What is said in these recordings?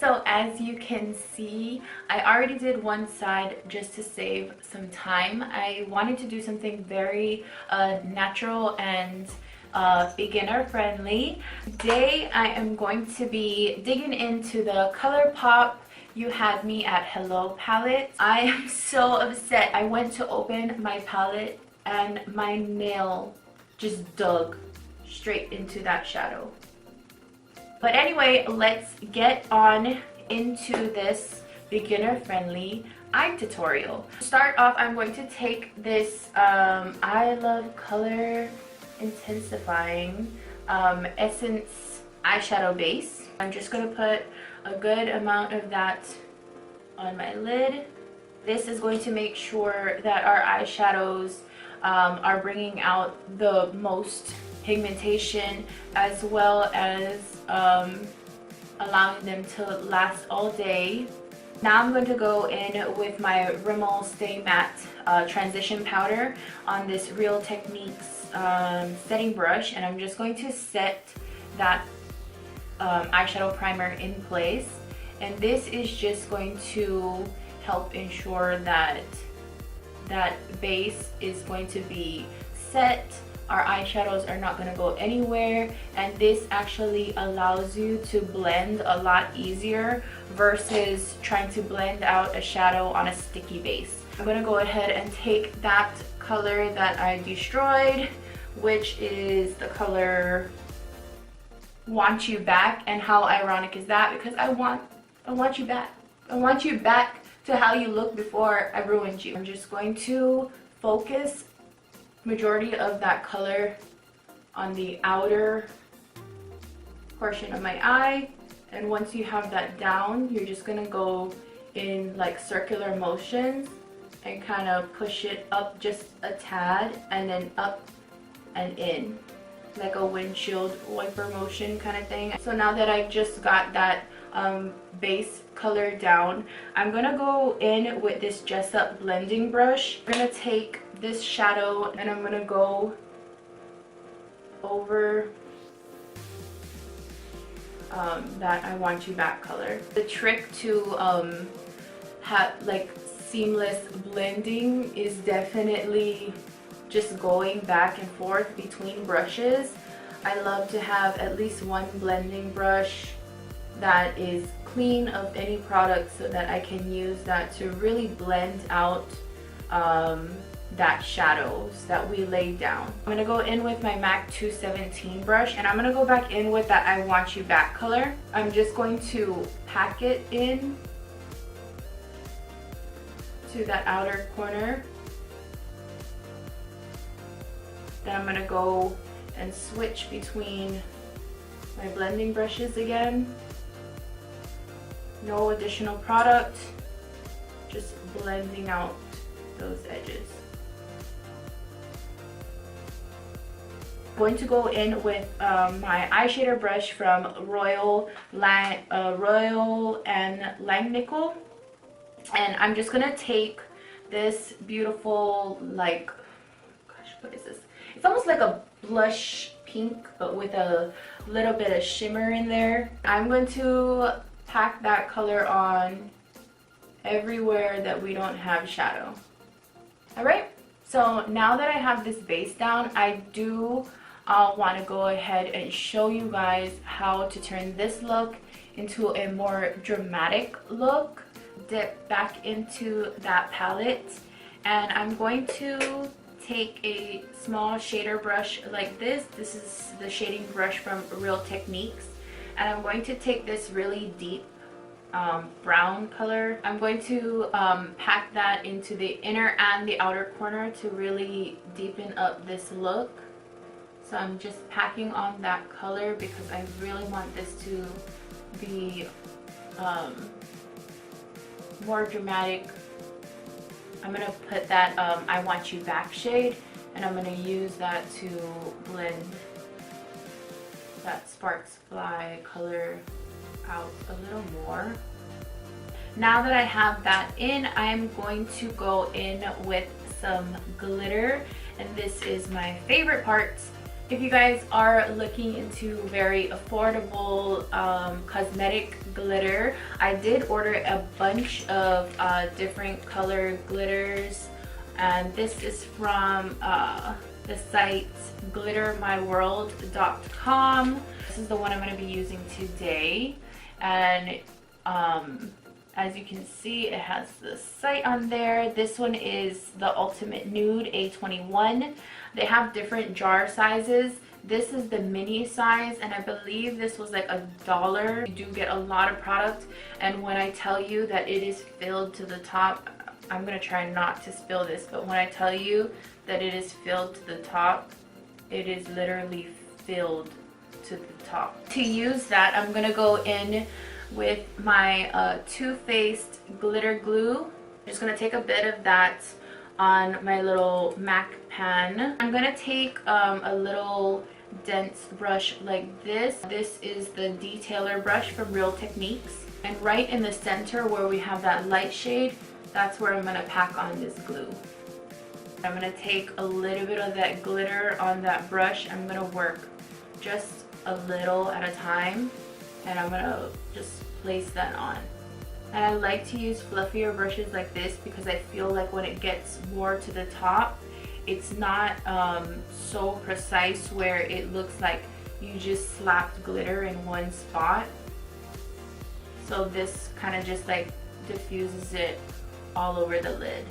so as you can see, I already did one side just to save some time. I wanted to do something very natural and beginner friendly. Today I am going to be digging into the Colourpop You Had Me at Hello palette. I am so upset. I went to open my palette and my nail just dug straight into that shadow. But anyway, let's get on into this beginner friendly eye tutorial. To start off, I'm going to take this I Colour Intensifying Essence eyeshadow base. I'm just going to put a good amount of that on my lid. This is going to make sure that our eyeshadows are bringing out the most pigmentation, as well as allowing them to last all day. Now I'm going to go in with my Rimmel Stay Matte transition powder on this Real Techniques setting brush, and I'm just going to set that eyeshadow primer in place. And this is just going to help ensure that that base is going to be set. Our eyeshadows are not going to go anywhere, and this actually allows you to blend a lot easier versus trying to blend out a shadow on a sticky base. I'm going to go ahead and take that color that I destroyed, which is the color Want You Back. And how ironic is that? Because I want you back. I want you back to how you looked before I ruined you. I'm just going to focus majority of that color on the outer portion of my eye, and once you have that down, you're just gonna go in like circular motions and kind of push it up just a tad, and then up and in like a windshield wiper motion kind of thing. So now that I've just got that base color down, I'm gonna go in with this Dress Up blending brush. I'm gonna take this shadow and I'm gonna go over that I Want You Back color. The trick to have like seamless blending is definitely just going back and forth between brushes. I love to have at least one blending brush that is clean of any product so that I can use that to really blend out that shadows that we laid down. I'm gonna go in with my MAC 217 brush, and I'm gonna go back in with that I Want You Back color. I'm just going to pack it in to that outer corner. Then I'm gonna go and switch between my blending brushes again. No additional product, just blending out those edges. I'm going to go in with my eyeshadow brush from Royal and Langnickel, and I'm just gonna take this beautiful, like, gosh, what is this? It's almost like a blush pink, but with a little bit of shimmer in there. I'm going to pack that color on everywhere that we don't have shadow. Alright, so now that I have this base down, I do want to go ahead and show you guys how to turn this look into a more dramatic look. Dip back into that palette, and I'm going to take a small shader brush like this. This is the shading brush from Real Techniques, and I'm going to take this really deep brown color. I'm going to pack that into the inner and the outer corner to really deepen up this look. So I'm just packing on that color because I really want this to be more dramatic. I'm going to put that I Want You Back shade, and I'm going to use that to blend that Sparks Fly color out a little more. Now that I have that in, I'm going to go in with some glitter, and this is my favorite part If you guys are looking into very affordable cosmetic glitter, I did order a bunch of different color glitters, and this is from the site glittermyworld.com. This is the one I'm going to be using today, and as you can see, it has the site on there. This one is the Ultimate Nude A21. They have different jar sizes. This is the mini size, and I believe this was like $1. You do get a lot of product, and when I tell you that it is filled to the top, I'm gonna try not to spill this, but when I tell you that it is filled to the top, it is literally filled to the top. To use that, I'm gonna go in with my Too Faced glitter glue. I'm just gonna take a bit of that on my little MAC pan. I'm gonna take a little dense brush like this. This is the detailer brush from Real Techniques, and right in the center where we have that light shade, that's where I'm gonna pack on this glue. I'm gonna take a little bit of that glitter on that brush. I'm gonna work just a little at a time, and I'm gonna just place that on. And I like to use fluffier brushes like this because I feel like when it gets more to the top, it's not so precise where it looks like you just slapped glitter in one spot. So this kind of just like diffuses it all over the lid.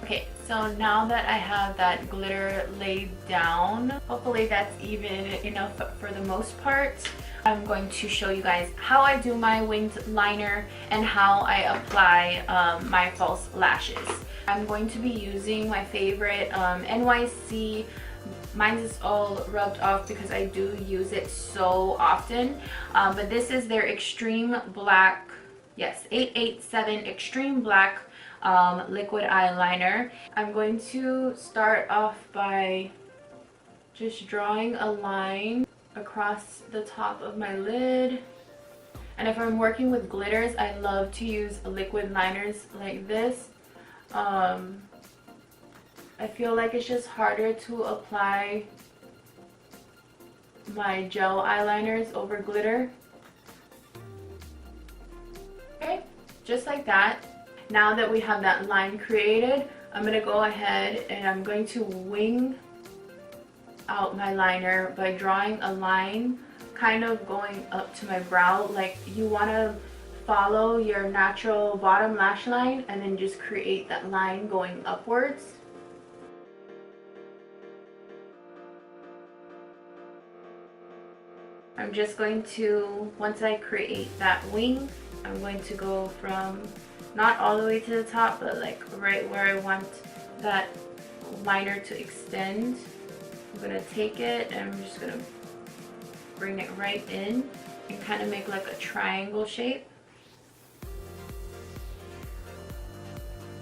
Okay, so now that I have that glitter laid down, hopefully that's even enough for the most part. I'm going to show you guys how I do my winged liner and how I apply my false lashes. I'm going to be using my favorite NYC. Mine is all rubbed off because I do use it so often. But this is their Extreme Black, yes, 887 Extreme Black liquid eyeliner. I'm going to start off by just drawing a line across the top of my lid. And if I'm working with glitters, I love to use liquid liners like this. I feel like it's just harder to apply my gel eyeliners over glitter. Okay, just like that. Now that we have that line created, I'm going to go ahead and I'm going to wing out my liner by drawing a line kind of going up to my brow. Like, you want to follow your natural bottom lash line and then just create that line going upwards. I'm just going to, once I create that wing, I'm going to go from not all the way to the top, but like right where I want that liner to extend. I'm gonna take it and I'm just gonna bring it right in and kind of make like a triangle shape.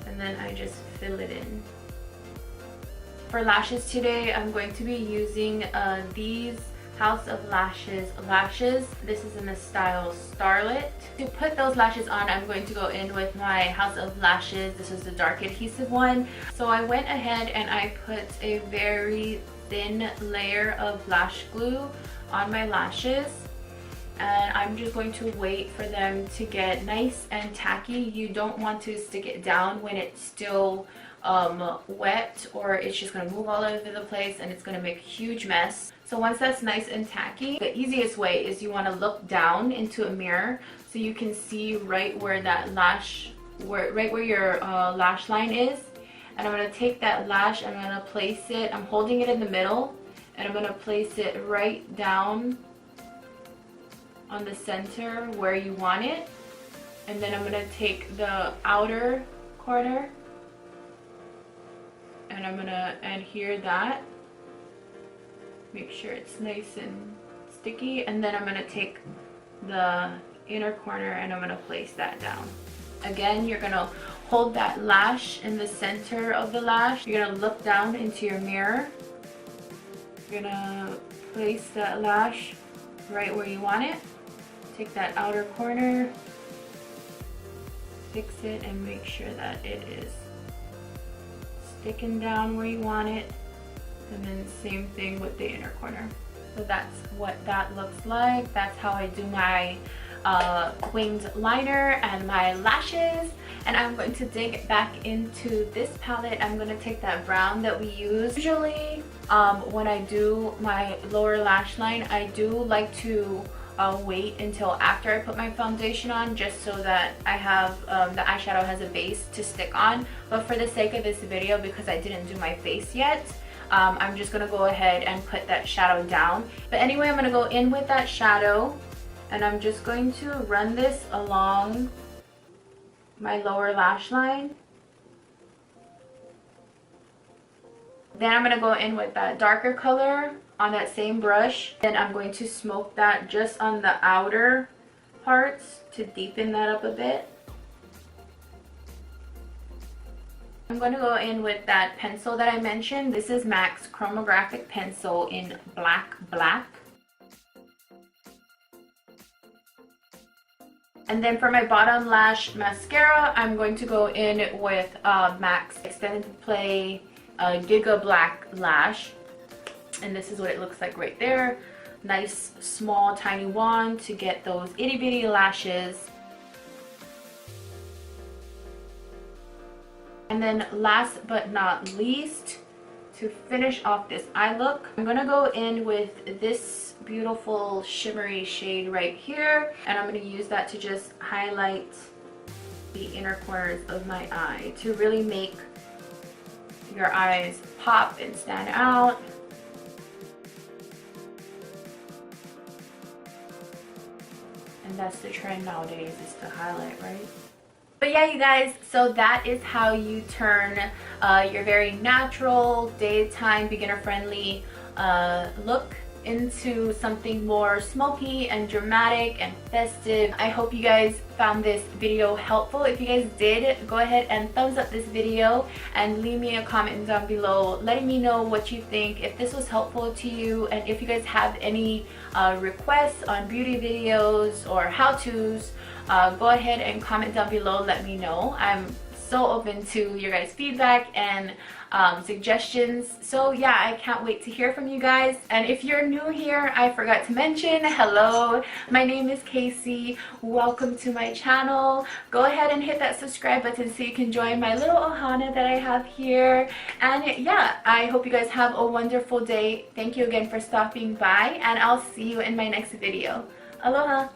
And then I just fill it in. For lashes today, I'm going to be using these House of Lashes lashes. This is in the style Starlet. To put those lashes on, I'm going to go in with my House of Lashes. This is the dark adhesive one. So I went ahead and I put a very thin layer of lash glue on my lashes, and I'm just going to wait for them to get nice and tacky. You don't want to stick it down when it's still wet, or it's just going to move all over the place and it's going to make a huge mess. So once that's nice and tacky, the easiest way is you want to look down into a mirror so you can see right where that lash, right where your lash line is. And I'm going to take that lash, I'm going to place it, I'm holding it in the middle, and I'm going to place it right down on the center where you want it. And then I'm going to take the outer corner and I'm going to adhere that. Make sure it's nice and sticky. And then I'm going to take the inner corner and I'm going to place that down. Again, you're going to hold that lash in the center of the lash. You're going to look down into your mirror. You're going to place that lash right where you want it. Take that outer corner, fix it, and make sure that it is sticking down where you want it. And then same thing with the inner corner. So that's what that looks like. That's how I do my winged liner and my lashes. And I'm going to dig back into this palette. I'm going to take that brown that we use. Usually when I do my lower lash line, I do like to wait until after I put my foundation on, just so that I have the eyeshadow has a base to stick on. But for the sake of this video, because I didn't do my face yet, I'm just gonna go ahead and put that shadow down. But anyway, I'm gonna go in with that shadow, and I'm just going to run this along my lower lash line. Then I'm gonna go in with that darker color on that same brush. Then I'm going to smoke that just on the outer parts to deepen that up a bit. I'm going to go in with that pencil that I mentioned. This is MAC's Chromographic pencil in BlackBlack. And then for my bottom lash mascara, I'm going to go in with MAC's Extended Play Gigablack Lash. And this is what it looks like right there. Nice small tiny wand to get those itty bitty lashes. And then last but not least, to finish off this eye look, I'm gonna go in with this beautiful shimmery shade right here, and I'm gonna use that to just highlight the inner corners of my eye to really make your eyes pop and stand out. And that's the trend nowadays, is to highlight, right? But yeah, you guys, so that is how you turn your very natural, daytime, beginner-friendly look into something more smoky and dramatic and festive. I hope you guys found this video helpful. If you guys did, go ahead and thumbs up this video and leave me a comment down below letting me know what you think, if this was helpful to you, and if you guys have any requests on beauty videos or how-tos, go ahead and comment down below, let me know. I'm so open to your guys' feedback and suggestions. So yeah, I can't wait to hear from you guys. And if you're new here, I forgot to mention, hello, my name is KASIE. Welcome to my channel. Go ahead and hit that subscribe button so you can join my little ohana that I have here. And yeah, I hope you guys have a wonderful day. Thank you again for stopping by, and I'll see you in my next video. Aloha!